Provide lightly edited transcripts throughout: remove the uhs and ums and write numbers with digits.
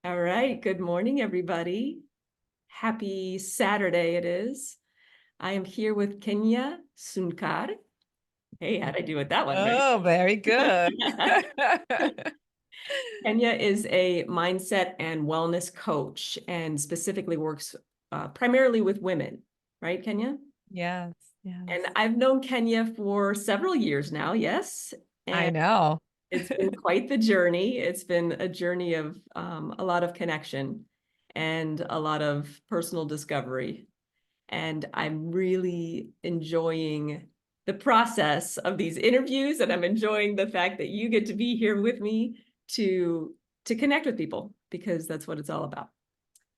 All right. Good morning, everybody. Happy Saturday it is. I am here with Kenya Suncar. Hey, how'd I do with that one, right? Oh, very good. Kenya is a mindset and wellness coach and specifically works primarily with women, right, Kenya? Yes, And yes. I've known Kenya for several years now, yes. I And know. it's been quite the journey. It's been a journey of a lot of connection and a lot of personal discovery. And I'm really enjoying the process of these interviews, and I'm enjoying the fact that you get to be here with me to to connect with people because that's what it's all about.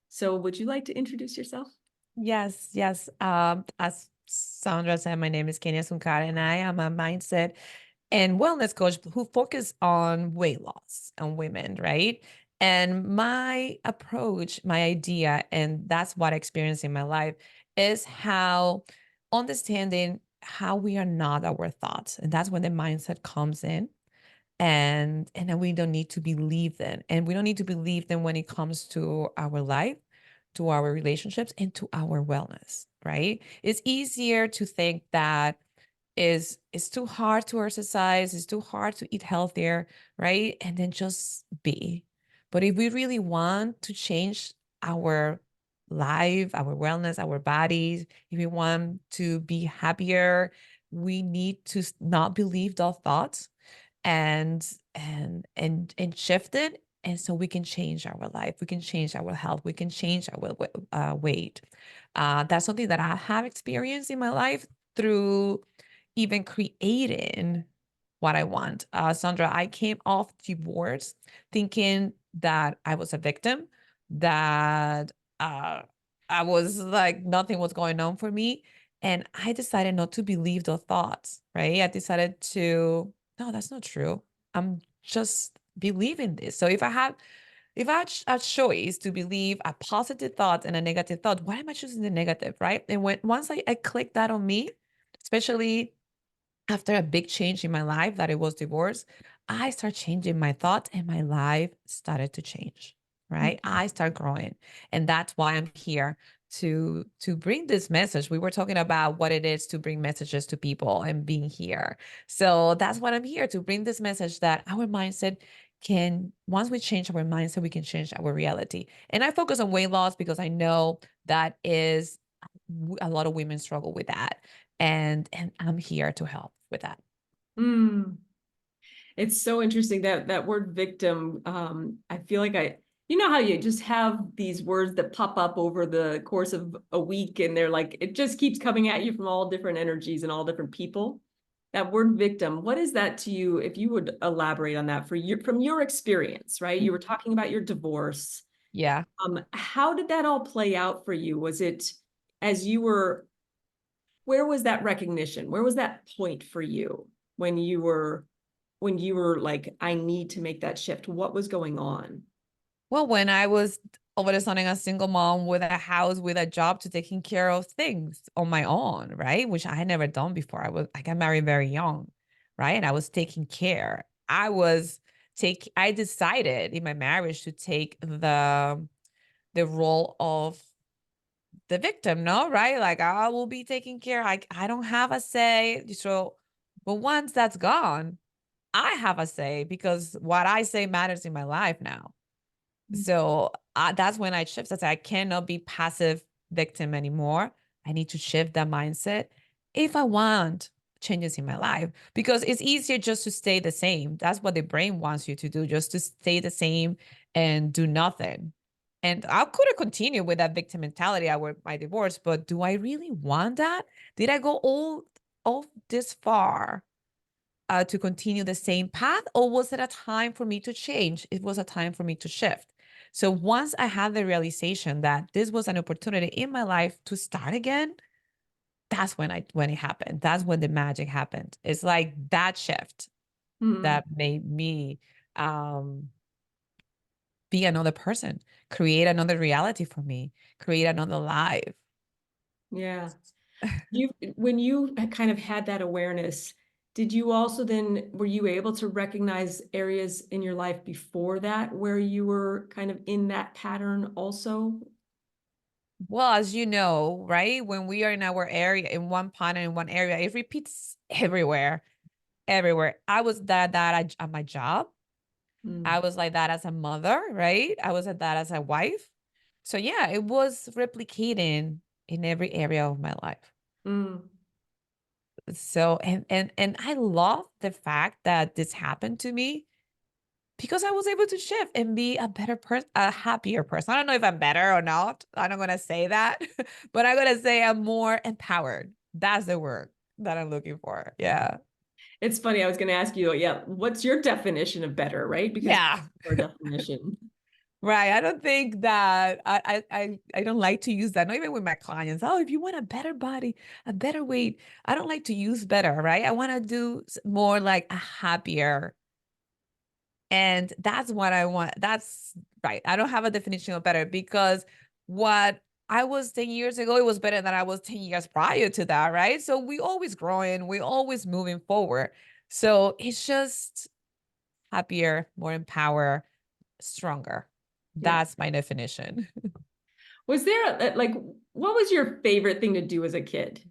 So, would you like to introduce yourself? Yes, yes. As Sandra said, my name is Kenya Suncar, and I am a mindset and wellness coach who focus on weight loss and women, right? And my approach, my idea, and that's what I experienced in my life, is how understanding how we are not our thoughts. And that's when the mindset comes in. And then we don't need to believe them, and we don't need to believe them when it comes to our life, to our relationships, and to our wellness, right? It's easier to think that is it's too hard to exercise, it's too hard to eat healthier, right? And then just be. But if we really want to change our life, our wellness, our bodies, if we want to be happier, we need to not believe those thoughts and shift it, and so we can change our life, we can change our health, we can change our weight. That's something that I have experienced in my life through even creating what I want. Sandra, I came off divorce thinking that I was a victim, that uh, I was like nothing was going on for me. And I decided not to believe those thoughts, right? I decided to, no, that's not true. I'm just believing this. So if I had a choice to believe a positive thought and a negative thought, why am I choosing the negative, right? And when once I clicked that on me, especially after a big change in my life that it was divorce, I started changing my thoughts and my life started to change, right? I start growing. And that's why I'm here to bring this message. We were talking about what it is to bring messages to people and being here. So that's what I'm here to bring this message that our mindset can, once we change our mindset, we can change our reality. And I focus on weight loss because I know that is a lot of women struggle with that, and I'm here to help with that. Mm. It's so interesting that that word victim. I feel like you know how you just have these words that pop up over the course of a week, and they're like, it just keeps coming at you from all different energies and all different people. That word victim, what is that to you? If you would elaborate on that for your from your experience, right? You were Mhm. talking about your divorce. Yeah. How did that all play out for you? Was it as you were, where was that recognition? Where was that point for you when you were like, I need to make that shift? What was going on? Well, when I was all of a sudden a single mom with a house, with a job to taking care of things on my own, right? Which I had never done before. I got married very young, right? And I was taking care. I decided in my marriage to take the role of the victim, no, right? Like I will be taking care. I don't have a say. So, but once that's gone, I have a say because what I say matters in my life now. So that's when I shift. I say I cannot be passive victim anymore. I need to shift that mindset if I want changes in my life, because it's easier just to stay the same. That's what the brain wants you to do, just to stay the same and do nothing. And I could have continued with that victim mentality with my divorce, but do I really want that? Did I go all this far to continue the same path, or was it a time for me to change? It was a time for me to shift. So once I had the realization that this was an opportunity in my life to start again, that's when it happened. That's when the magic happened. It's like that shift Hmm. that made me um, be another person, create another reality for me, create another life. Yeah. You, when you kind of had that awareness, Did you also then, were you able to recognize areas in your life before that where you were kind of in that pattern also? Well, as you know, right, when we are in our area, in one pattern, in one area, it repeats everywhere, everywhere. I was that at my job. I Mm, was like that as a mother, right? I was like that as a wife. So yeah, it was replicating in every area of my life. mm. So and I love the fact that this happened to me because I was able to shift and be a better person, a happier person. I don't know if I'm better or not. I'm not gonna say that, but I'm gonna say I'm more empowered. That's the word that I'm looking for. Yeah. It's funny, I was going to ask you, yeah, what's your definition of better, right? Because Yeah. our definition. Right. I don't think that I don't like to use that. Not even with my clients. Oh, if you want a better body, a better weight, I don't like to use better, right? I want to do more like a happier. And that's what I want. That's right. I don't have a definition of better because what I was 10 years ago, it was better than I was 10 years prior to that, right? So we always growing, we always moving forward. So it's just happier, more empowered, stronger. Yeah. That's my definition. Was there like, what was your favorite thing to do as a kid?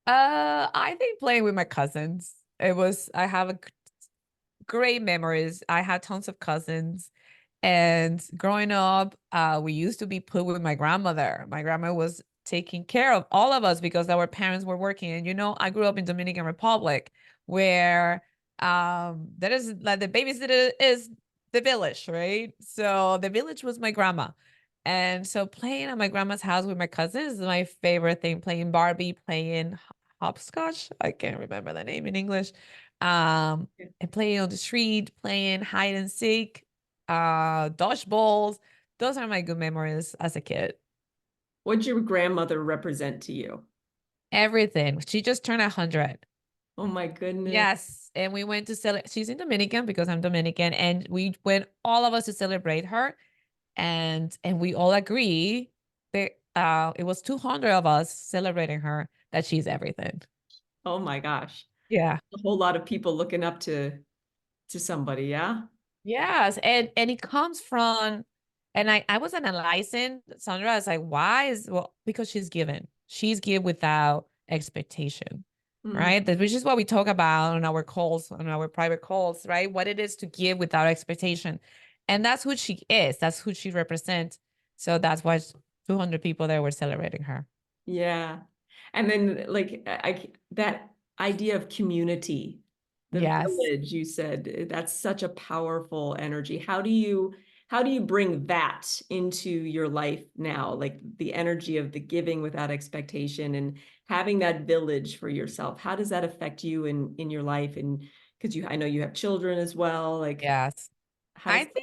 I think playing with my cousins. I have great memories. I had tons of cousins. And growing up, we used to be put with my grandmother. My grandma was taking care of all of us because our parents were working. And I grew up in Dominican Republic where that is like the babysitter is the village, right? So the village was my grandma. And so playing at my grandma's house with my cousins is my favorite thing. Playing Barbie, playing hopscotch. I can't remember the name in English. And playing on the street, playing hide and seek, dodgeballs. Those are my good memories as a kid. What'd your grandmother represent to you? Everything. She just turned 100. Oh my goodness. Yes. And we went to celebrate. She's in Dominican because I'm Dominican. And we went all of us to celebrate her. And we all agree that it was 200 of us celebrating her that she's everything. Oh my gosh. Yeah. A whole lot of people looking up to somebody, yeah? Yes, and it comes from, and I was analyzing Sandra. I was like, why is well because she's give without expectation, Mm, right? Which is what we talk about on our calls, on our private calls, right? What it is to give without expectation, and that's who she is. That's who she represents. So that's why 200 people there were celebrating her. yeah. And then like that idea of community, the Yes. village, you said, that's such a powerful energy. How do you bring that into your life now? Like the energy of the giving without expectation and having that village for yourself. How does that affect you in your life? And because I know you have children as well. Like Yes. how I does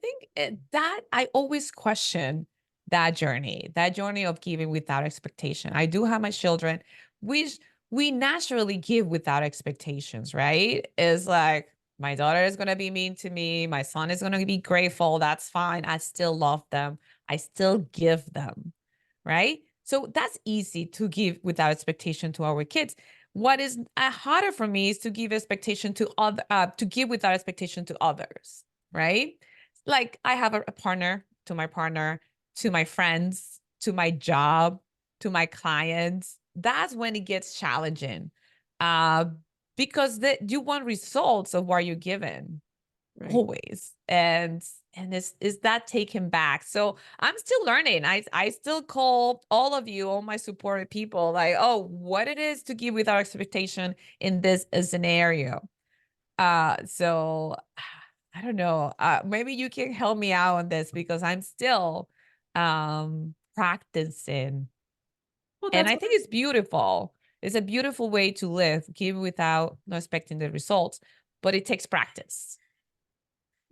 think that I always question that journey of giving without expectation. I do have my children, which we naturally give without expectations, right? It's like my daughter is gonna be mean to me, my son is gonna be grateful. That's fine. I still love them. I still give them, right? So that's easy to give without expectation to our kids. What is harder for me is to give expectation to to give without expectation to others, right? Like I have a partner, to my friends, to my job, to my clients. That's when it gets challenging, uh, because you want results of what you're given right? always, and is that taken back? So I'm still learning. I still call all of you, all my supported people, like, oh, what it is to give without expectation in this scenario. So I don't know. Maybe you can help me out on this because I'm still practicing. Well, And that's I what think it's beautiful. It's a beautiful way to live, give without not expecting the results, but it takes practice.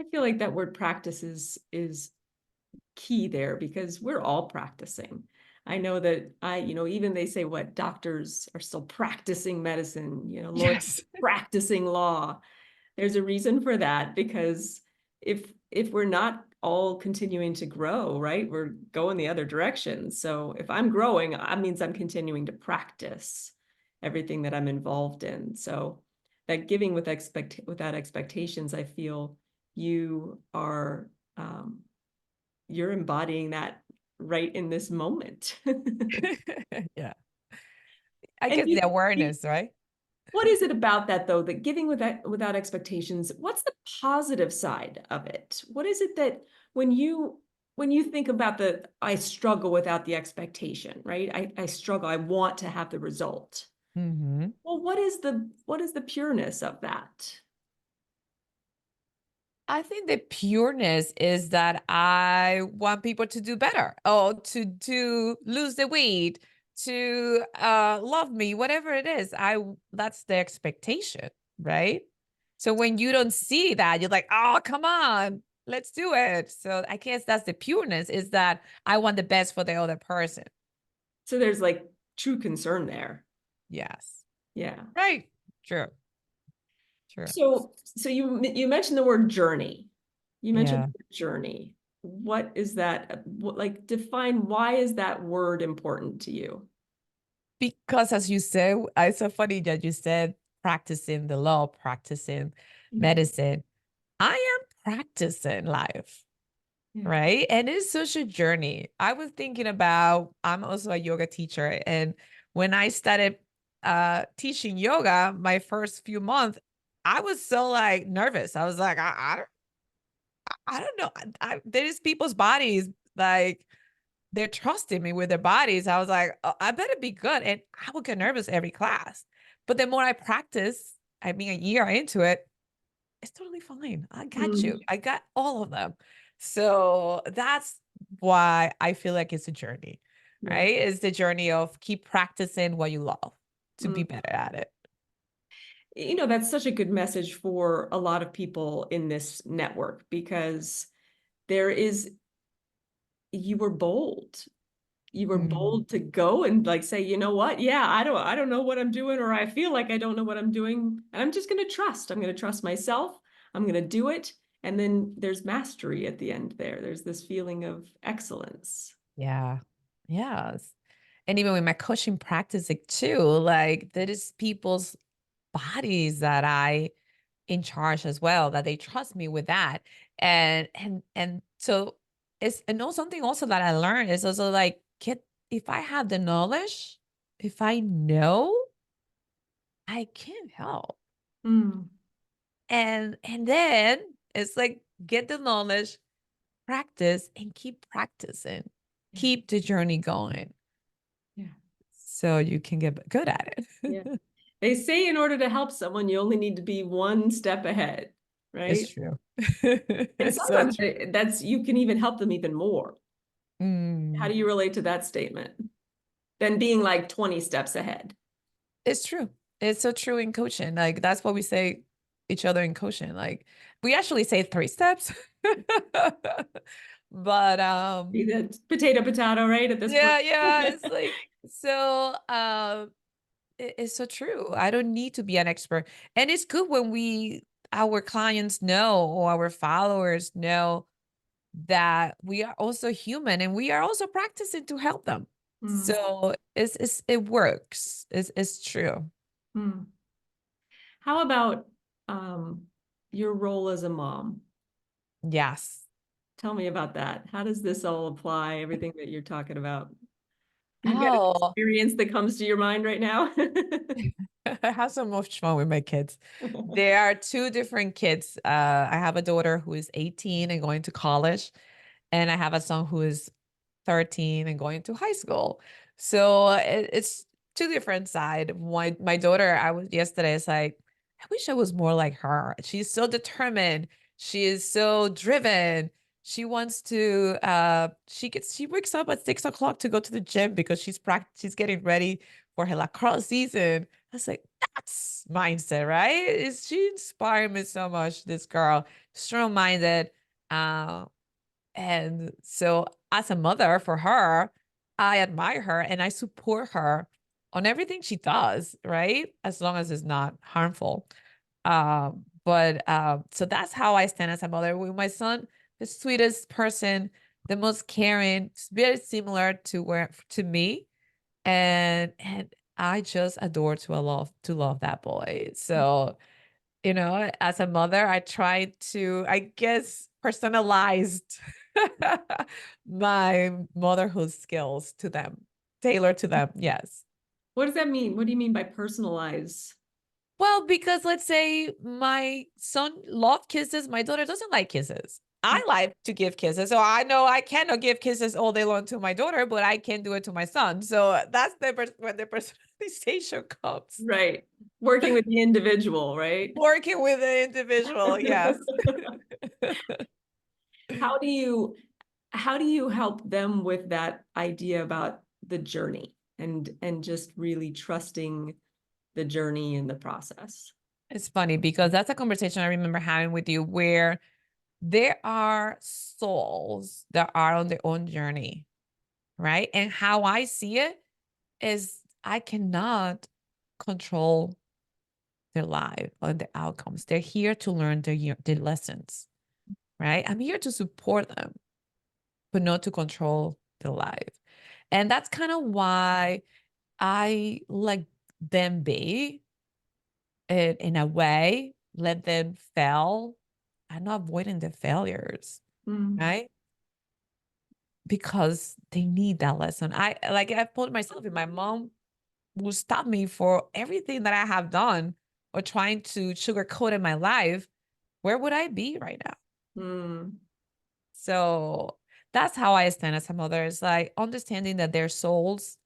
I feel like that word practice is key there because we're all practicing. I know that even they say what doctors are still practicing medicine, lawyers Yes. practicing law. There's a reason for that because if we're not all continuing to grow, right, we're going the other direction. So if I'm growing, that means I'm continuing to practice. everything that I'm involved in. So that giving without expectations, I feel you are you're embodying that right in this moment. Yeah. I And guess the awareness, right? what is it about that though, that giving without expectations, what's the positive side of it? What is it that when you think about the I struggle without the expectation, right? I struggle, I want to have the result. Hmm. Well, what is the pureness of that? I think the pureness is that I want people to do better, or to lose the weight, to love me, whatever it is. That's the expectation, right? So when you don't see that, you're like, oh, come on, let's do it. So I guess that's the pureness, is that I want the best for the other person. So there's like true concern there. Yes. Yeah. Right. True. True. So you mentioned the word journey. You mentioned Yeah. the word journey. What is that? What, like, define, why is that word important to you? Because as you said, it's so funny that you said practicing the law, practicing Mm. medicine. I am practicing life, Yeah. right? And it's such a journey. I was thinking about, I'm also a yoga teacher. And when I started teaching yoga, my first few months, I was so like nervous. I was like, I don't know. There's people's bodies, like they're trusting me with their bodies. I was like, "Oh, I better be good." And I would get nervous every class. But the more I practice, I mean, a year into it, it's totally fine. I got you. Mm. I got all of them. So that's why I feel like it's a journey, Yeah. right? It's the journey of keep practicing what you love to be Mm. better at it. You know, that's such a good message for a lot of people in this network, because there is, you were bold. You were Mm, bold to go and like say, you know what? Yeah, I don't know what I'm doing, or I feel like I don't know what I'm doing. And I'm just going to trust. I'm going to trust myself. I'm going to do it. And then there's mastery at the end there. There's this feeling of excellence. yeah. Yes. And even with my coaching practice like, too, like there is people's bodies that I in charge as well, that they trust me with that. And so it's, and also something also that I learned is also like, get, if I have the knowledge, if I know, I can help. Mm. And then it's like, get the knowledge, practice, and keep practicing. Yeah. Keep the journey going Yeah. so you can get good at Yeah. it. They say in order to help someone, you only need to be one step ahead, It's right? true. And It's so sometimes true. that's, you can even help them even more. How Mm. do you relate to that statement? Than being like 20 steps ahead. It's true. It's so true in coaching. Like that's what we say each other in coaching. Like we actually say 3 steps. But Be the potato potato, right? At this point. yeah, yeah, it's like so it's so true. I don't need to be an expert. And it's good when we our clients know, or our followers know, that we are also human and we are also practicing to help them. Mm. So it works. It's true. Mm. How about um, your role as a mom? Yes. Tell me about that. How does this all apply, everything that you're talking about? You've got an Oh, experience that comes to your mind right now? I have so much fun with my kids. There are two different kids. I have a daughter who is 18 and going to college, and I have a son who is 13 and going to high school. So it's two different side. My daughter, I was yesterday, it's like, I wish I was more like her. She's so determined. She is so driven. She wants to she wakes up at 6 o'clock to go to the gym because she's getting ready for her lacrosse season. I was like, that's mindset, right? Is she inspired me so much, this girl, strong-minded. Uh, and so as a mother for her, I admire her and I support her on everything she does, right? As long as it's not harmful. But so that's how I stand as a mother. With my son, the sweetest person, the most caring, very similar to me. And I just adore to love that boy. So, as a mother, I try to, I guess, personalized my motherhood skills to them, tailor to them. Yes. What does that mean? What do you mean by personalize? Well, because let's say my son love kisses, my daughter doesn't like kisses. I like to give kisses. So I know I cannot give kisses all day long to my daughter, but I can do it to my son. So that's when the personalization comes. Right. Working with the individual, right? Working with the individual, yes. How do you how do you help them with that idea about the journey and just really trusting the journey and the process? It's funny because that's a conversation I remember having with you where there are souls that are on their own journey, right? And how I see it is I cannot control their life or the outcomes. They're here to learn their lessons, right? I'm here to support them, but not to control their life. And that's kind of why I let them be in a way, let them fail. I'm not avoiding the failures, Mm, right? Because they need that lesson. I've put myself in my mom will stop me for everything that I have done or trying to sugarcoat in my life, where would I be right now? mm, So that's how I stand as a mother. It's like understanding that they're souls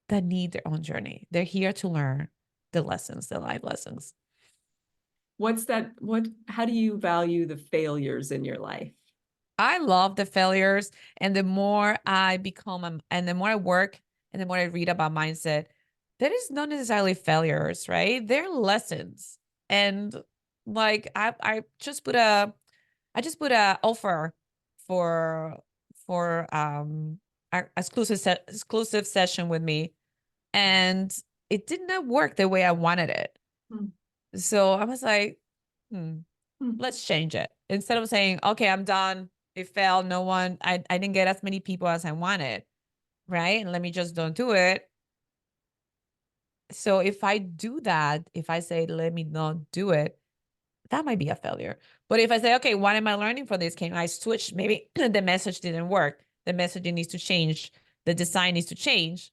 that need their own journey. They're here to learn the lessons, the life lessons. what's that? How do you value the failures in your life? I love the failures. And the more I and the more I work and the more I read about mindset, there is not necessarily failures, right? They're lessons. And like I just put a offer for a exclusive session with me, and it did not work the way I wanted it. Mm, So I was like, hmm, mm, let's change it. Instead of saying, okay, I'm done. It failed. I didn't get as many people as I wanted, right? And let me just don't do it. So if I do that, if I say, let me not do it, that might be a failure. But if I say, okay, what am I learning from this? Can I switch? Maybe the message didn't work. The messaging needs to change. The design needs to change.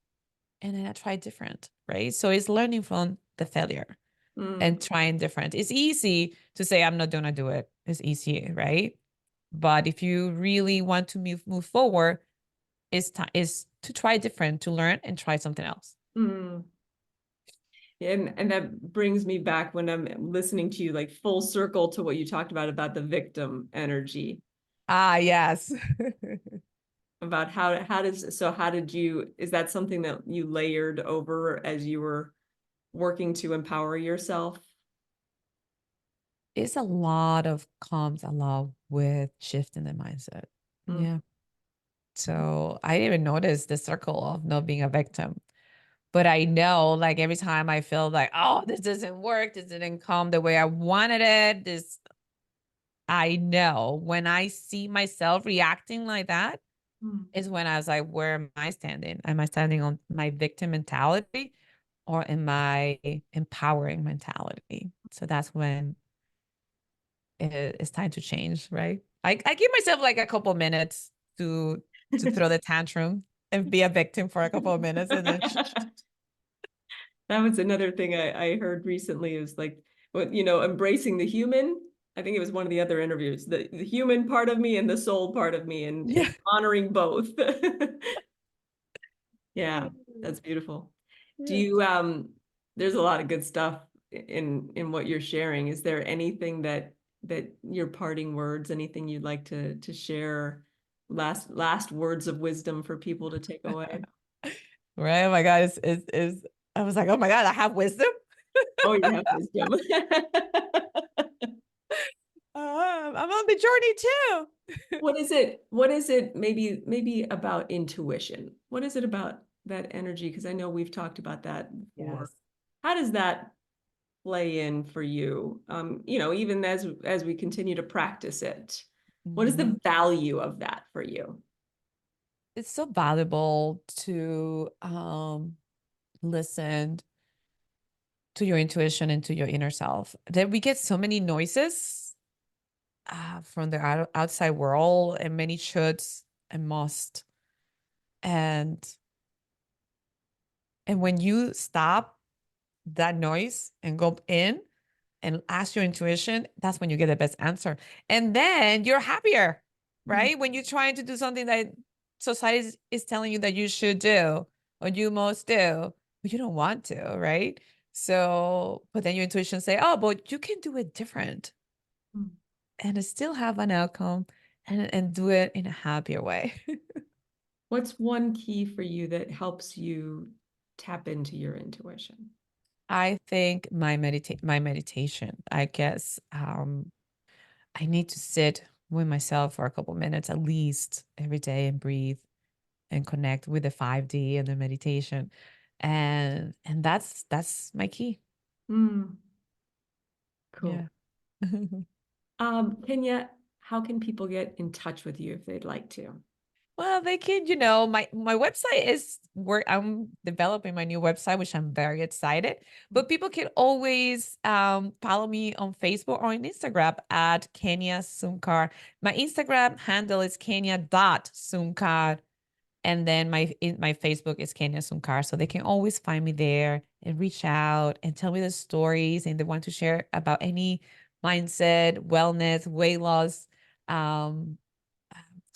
And then I try different, right? So it's learning from the failure mm, and trying different. It's easy to say, I'm not going to do it. It's easy, right? But if you really want to move forward, is to try different, to learn and try something else. mm. And that brings me back when I'm listening to you, like full circle to what you talked about the victim energy, Ah, yes. about how did you, is that something that you layered over as you were working to empower yourself? It's a lot of comes along with shifting the mindset. Mm, Yeah. So I didn't even notice the circle of not being a victim. But I know like every time I feel like, oh, this doesn't work, this didn't come the way I wanted it. I know when I see myself reacting like that mm, is when I was like, where am I standing? Am I standing on my victim mentality or am I empowering mentality? So that's when it's time to change, right? I give myself like a couple minutes to throw the tantrum and be a victim for a couple of minutes and then that was another thing I heard recently is like, what, embracing the human. I think it was one of the other interviews, the human part of me and the soul part of me, and yeah. honoring both. Yeah, that's beautiful. Do Yeah. you there's a lot of good stuff in what you're sharing. Is there anything that your parting words, anything you'd like to share, last words of wisdom for people to take away? Right. Oh my God. I was like, oh my God, I have wisdom. Oh, you have wisdom. I'm on the journey too. What is it maybe about intuition? What is it about that energy? Because I know we've talked about that before. Yes. How does that play in for you? Even as we continue to practice it, what is Mhm. the value of that for you? It's so valuable listened to your intuition and to your inner self. That we get so many noises from the outside world and many shoulds and must. And when you stop that noise and go in and ask your intuition, that's when you get the best answer. And then you're happier, Mm, right? When you're trying to do something that society is telling you that you should do or you must do, but you don't want to, right? So, but then your intuition say, oh, but you can do it different mm. and it still have an outcome and do it in a happier way. What's one key for you that helps you tap into your intuition? I think my meditation, I guess, I need to sit with myself for a couple minutes at least every day and breathe and connect with the 5D and the meditation. And that's my key. Mm, cool. Yeah. Kenya, how can people get in touch with you if they'd like to? Well, they can, my website is where I'm developing my new website, which I'm very excited. But people can always follow me on Facebook or on Instagram at Kenya Suncar. My Instagram handle is Kenya.Suncar. And then my Facebook is Kenya Suncar. So they can always find me there and reach out and tell me the stories and they want to share about any mindset, wellness, weight loss, um,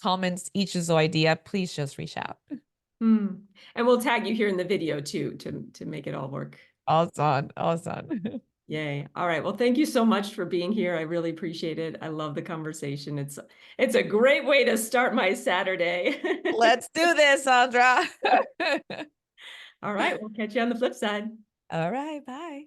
comments, issues or idea, please just reach out. Mm. And we'll tag you here in the video too to make it all work. Awesome. Awesome. Yay. All right. Well, thank you so much for being here. I really appreciate it. I love the conversation. It's a great way to start my Saturday. Let's do this, Sandra. All right. We'll catch you on the flip side. All right. Bye.